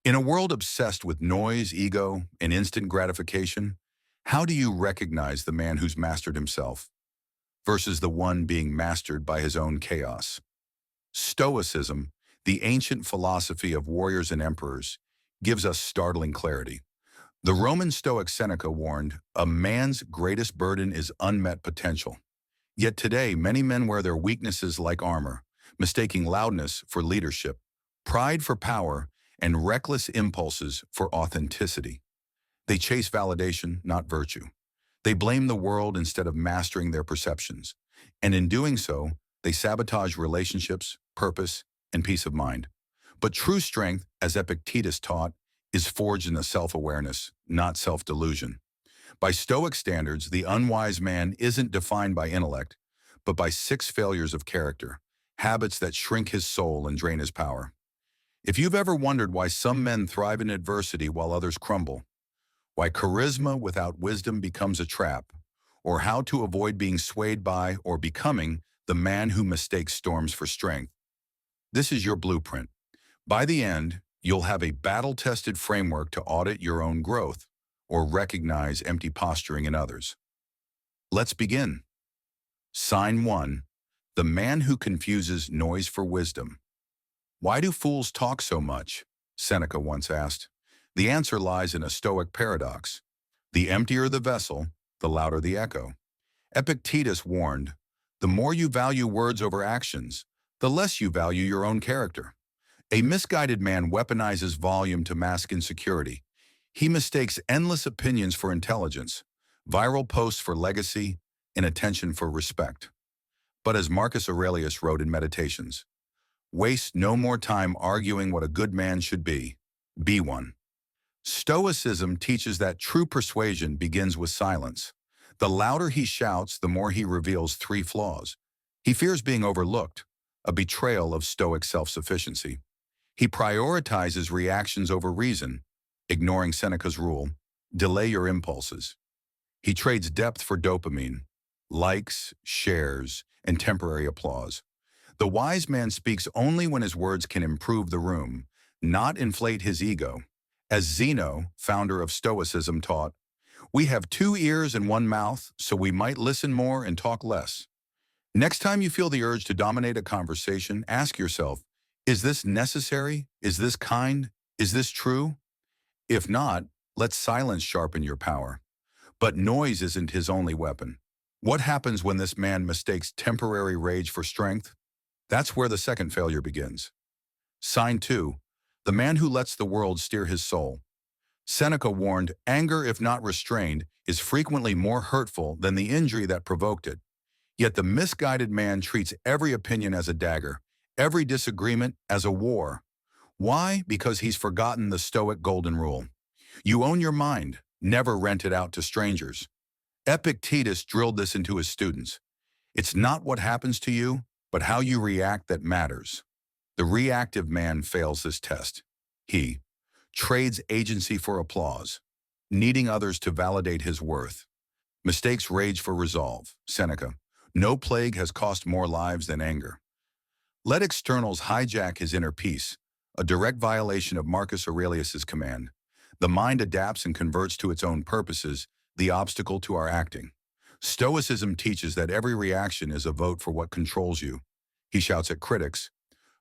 In a world obsessed with noise, ego, and instant gratification, how do you recognize the man who's mastered himself versus the one being mastered by his own chaos? Stoicism, the ancient philosophy of warriors and emperors, gives us startling clarity. The Roman Stoic Seneca warned, "A man's greatest burden is unmet potential." Yet today, many men wear their weaknesses like armor, mistaking loudness for leadership, pride for power, and reckless impulses for authenticity. They chase validation, not virtue. They blame the world instead of mastering their perceptions. And in doing so, they sabotage relationships, purpose, and peace of mind. But true strength, as Epictetus taught, is forged in the self-awareness, not self-delusion. By Stoic standards, the unwise man isn't defined by intellect, but by 6 failures of character, habits that shrink his soul and drain his power. If you've ever wondered why some men thrive in adversity while others crumble, why charisma without wisdom becomes a trap, or how to avoid being swayed by or becoming the man who mistakes storms for strength, this is your blueprint. By the end, you'll have a battle-tested framework to audit your own growth or recognize empty posturing in others. Let's begin. Sign 1. The man who confuses noise for wisdom. Why do fools talk so much? Seneca once asked. The answer lies in a Stoic paradox. The emptier the vessel, the louder the echo. Epictetus warned, the more you value words over actions, the less you value your own character. A misguided man weaponizes volume to mask insecurity. He mistakes endless opinions for intelligence, viral posts for legacy, and attention for respect. But as Marcus Aurelius wrote in Meditations, waste no more time arguing what a good man should be one. Stoicism teaches that true persuasion begins with silence. The louder he shouts, the more he reveals 3 flaws. He fears being overlooked, a betrayal of Stoic self-sufficiency. He prioritizes reactions over reason, ignoring Seneca's rule, delay your impulses. He trades depth for dopamine, likes, shares, and temporary applause. The wise man speaks only when his words can improve the room, not inflate his ego. As Zeno, founder of Stoicism, taught, we have 2 ears and 1 mouth, so we might listen more and talk less. Next time you feel the urge to dominate a conversation, ask yourself, is this necessary? Is this kind? Is this true? If not, let silence sharpen your power. But noise isn't his only weapon. What happens when this man mistakes temporary rage for strength? That's where the second failure begins. Sign 2. The man who lets the world steer his soul. Seneca warned, anger, if not restrained, is frequently more hurtful than the injury that provoked it. Yet the misguided man treats every opinion as a dagger, every disagreement as a war. Why? Because he's forgotten the Stoic golden rule. You own your mind, never rent it out to strangers. Epictetus drilled this into his students. It's not what happens to you, but how you react that matters. The reactive man fails this test. He trades agency for applause, needing others to validate his worth. Mistakes rage for resolve. Seneca. No plague has cost more lives than anger. Let externals hijack his inner peace, a direct violation of Marcus Aurelius's command. The mind adapts and converts to its own purposes, the obstacle to our acting. Stoicism teaches that every reaction is a vote for what controls you. He shouts at critics,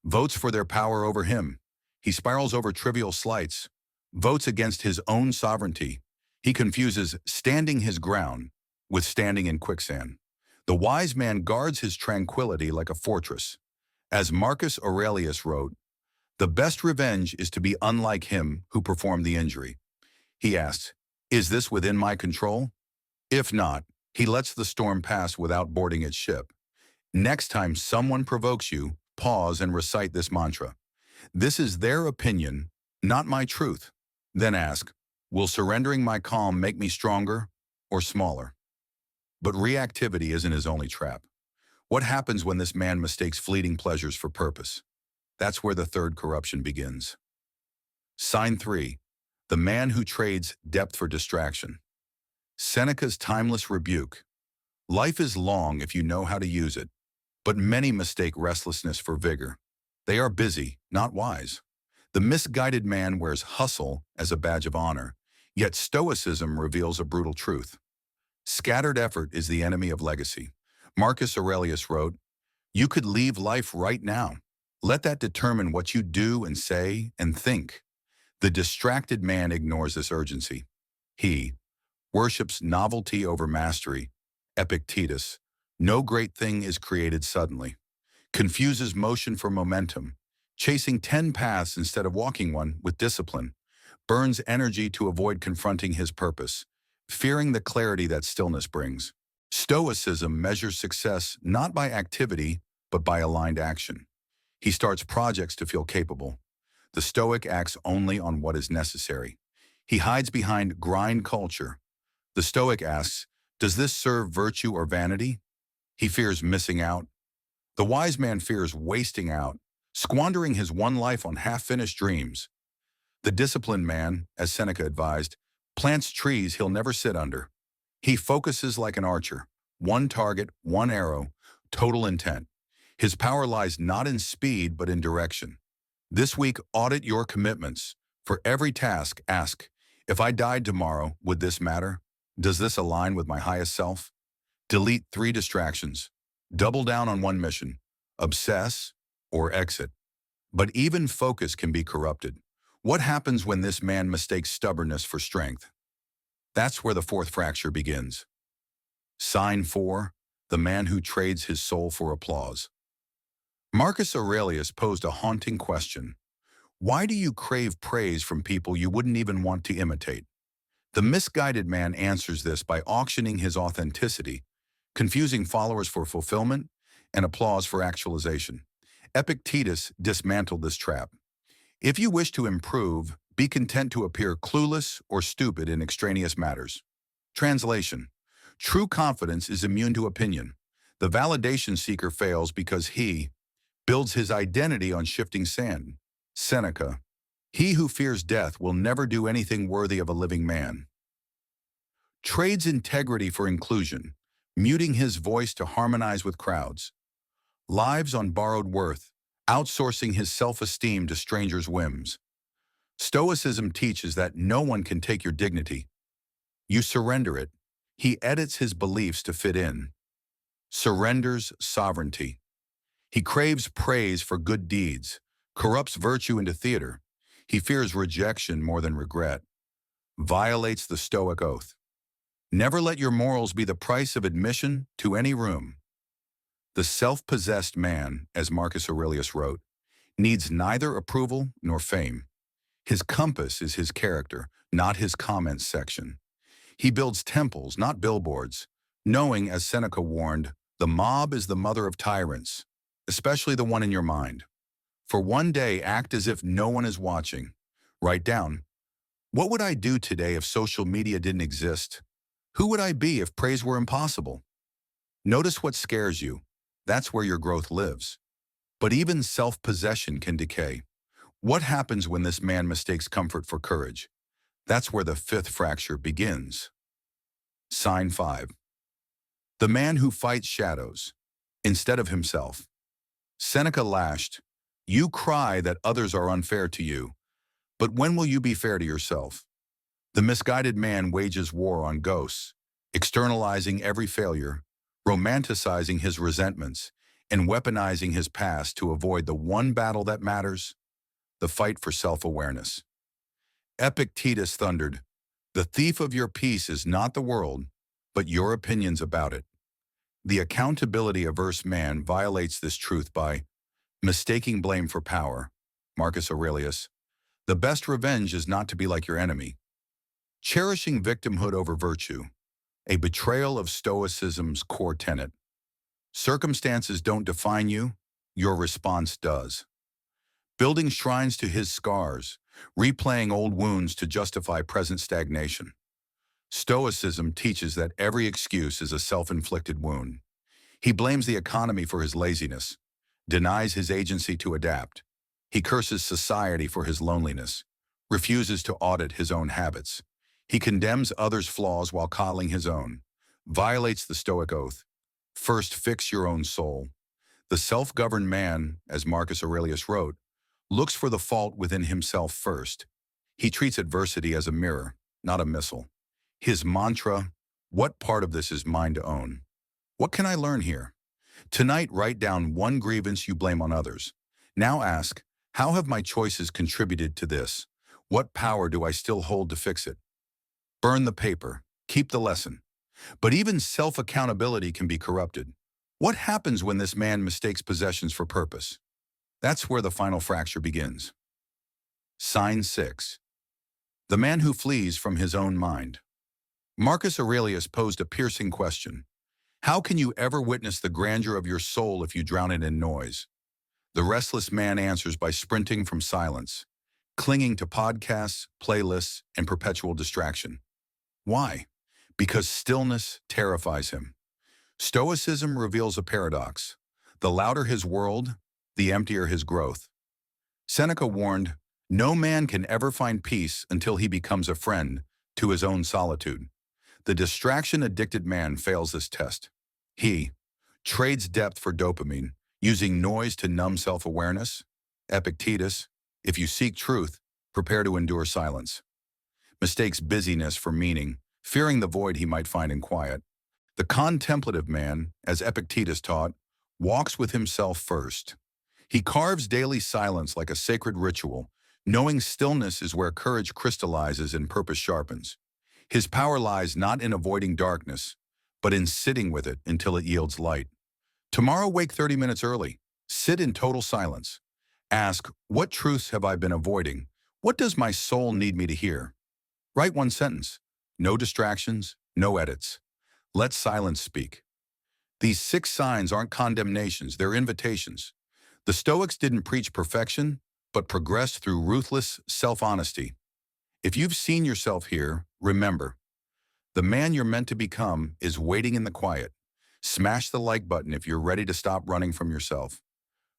votes for their power over him. He spirals over trivial slights, votes against his own sovereignty. He confuses standing his ground with standing in quicksand. The wise man guards his tranquility like a fortress. As Marcus Aurelius wrote, the best revenge is to be unlike him who performed the injury. He asks, is this within my control? If not, he lets the storm pass without boarding its ship. Next time someone provokes you, pause and recite this mantra. This is their opinion, not my truth. Then ask, will surrendering my calm make me stronger or smaller? But reactivity isn't his only trap. What happens when this man mistakes fleeting pleasures for purpose? That's where the third corruption begins. Sign 3. The man who trades depth for distraction. Seneca's timeless rebuke. Life is long if you know how to use it, but many mistake restlessness for vigor. They are busy, not wise. The misguided man wears hustle as a badge of honor, yet Stoicism reveals a brutal truth. Scattered effort is the enemy of legacy. Marcus Aurelius wrote, "You could leave life right now. Let that determine what you do and say and think." The distracted man ignores this urgency. He worships novelty over mastery. Epictetus, no great thing is created suddenly. Confuses motion for momentum. Chasing 10 paths instead of walking one with discipline. Burns energy to avoid confronting his purpose, fearing the clarity that stillness brings. Stoicism measures success not by activity, but by aligned action. He starts projects to feel capable. The Stoic acts only on what is necessary. He hides behind grind culture. The Stoic asks, does this serve virtue or vanity? He fears missing out. The wise man fears wasting out, squandering his one life on half-finished dreams. The disciplined man, as Seneca advised, plants trees he'll never sit under. He focuses like an archer. One target, one arrow, total intent. His power lies not in speed, but in direction. This week, audit your commitments. For every task, ask, if I died tomorrow, would this matter? Does this align with my highest self? Delete 3 distractions. Double down on one mission. Obsess or exit. But even focus can be corrupted. What happens when this man mistakes stubbornness for strength? That's where the 4th fracture begins. Sign 4, the man who trades his soul for applause. Marcus Aurelius posed a haunting question. Why do you crave praise from people you wouldn't even want to imitate? The misguided man answers this by auctioning his authenticity, confusing followers for fulfillment and applause for actualization. Epictetus dismantled this trap. If you wish to improve, be content to appear clueless or stupid in extraneous matters. Translation: true confidence is immune to opinion. The validation seeker fails because he builds his identity on shifting sand. Seneca: he who fears death will never do anything worthy of a living man. Trades integrity for inclusion, muting his voice to harmonize with crowds. Lives on borrowed worth, outsourcing his self-esteem to strangers' whims. Stoicism teaches that no one can take your dignity. You surrender it. He edits his beliefs to fit in. Surrenders sovereignty. He craves praise for good deeds, corrupts virtue into theater. He fears rejection more than regret. Violates the Stoic oath. Never let your morals be the price of admission to any room. The self-possessed man, as Marcus Aurelius wrote, needs neither approval nor fame. His compass is his character, not his comments section. He builds temples, not billboards, knowing, as Seneca warned, the mob is the mother of tyrants, especially the one in your mind. For one day, act as if no one is watching. Write down, what would I do today if social media didn't exist? Who would I be if praise were impossible? Notice what scares you. That's where your growth lives. But even self-possession can decay. What happens when this man mistakes comfort for courage? That's where the 5th fracture begins. Sign 5. The man who fights shadows instead of himself. Seneca lashed, "You cry that others are unfair to you, but when will you be fair to yourself?" The misguided man wages war on ghosts, externalizing every failure, romanticizing his resentments, and weaponizing his past to avoid the one battle that matters, the fight for self-awareness. Epictetus thundered, "The thief of your peace is not the world, but your opinions about it." The accountability-averse man violates this truth by mistaking blame for power. Marcus Aurelius: the best revenge is not to be like your enemy. Cherishing victimhood over virtue, a betrayal of Stoicism's core tenet. Circumstances don't define you, your response does. Building shrines to his scars, replaying old wounds to justify present stagnation. Stoicism teaches that every excuse is a self-inflicted wound. He blames the economy for his laziness, denies his agency to adapt. He curses society for his loneliness, refuses to audit his own habits. He condemns others' flaws while coddling his own, violates the Stoic oath. First, fix your own soul. The self-governed man, as Marcus Aurelius wrote, looks for the fault within himself first. He treats adversity as a mirror, not a missile. His mantra, what part of this is mine to own? What can I learn here? Tonight, write down one grievance you blame on others. Now ask, how have my choices contributed to this? What power do I still hold to fix it? Burn the paper. Keep the lesson. But even self-accountability can be corrupted. What happens when this man mistakes possessions for purpose? That's where the final fracture begins. Sign 6. The man who flees from his own mind. Marcus Aurelius posed a piercing question. How can you ever witness the grandeur of your soul if you drown it in noise? The restless man answers by sprinting from silence, clinging to podcasts, playlists, and perpetual distraction. Why? Because stillness terrifies him. Stoicism reveals a paradox. The louder his world, the emptier his growth. Seneca warned, no man can ever find peace until he becomes a friend to his own solitude. The distraction-addicted man fails this test. He trades depth for dopamine, using noise to numb self-awareness. Epictetus, if you seek truth, prepare to endure silence. Mistakes busyness for meaning, fearing the void he might find in quiet. The contemplative man, as Epictetus taught, walks with himself first. He carves daily silence like a sacred ritual, knowing stillness is where courage crystallizes and purpose sharpens. His power lies not in avoiding darkness, but in sitting with it until it yields light. Tomorrow, wake 30 minutes early. Sit in total silence. Ask, what truths have I been avoiding? What does my soul need me to hear? Write one sentence. No distractions, no edits. Let silence speak. These 6 signs aren't condemnations, they're invitations. The Stoics didn't preach perfection, but progressed through ruthless self-honesty. If you've seen yourself here, remember, the man you're meant to become is waiting in the quiet. Smash the like button if you're ready to stop running from yourself.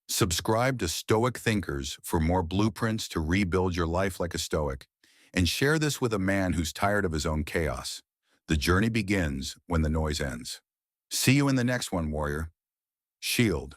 Subscribe to Stoic Thinkers for more blueprints to rebuild your life like a Stoic. And share this with a man who's tired of his own chaos. The journey begins when the noise ends. See you in the next one, warrior. Shield.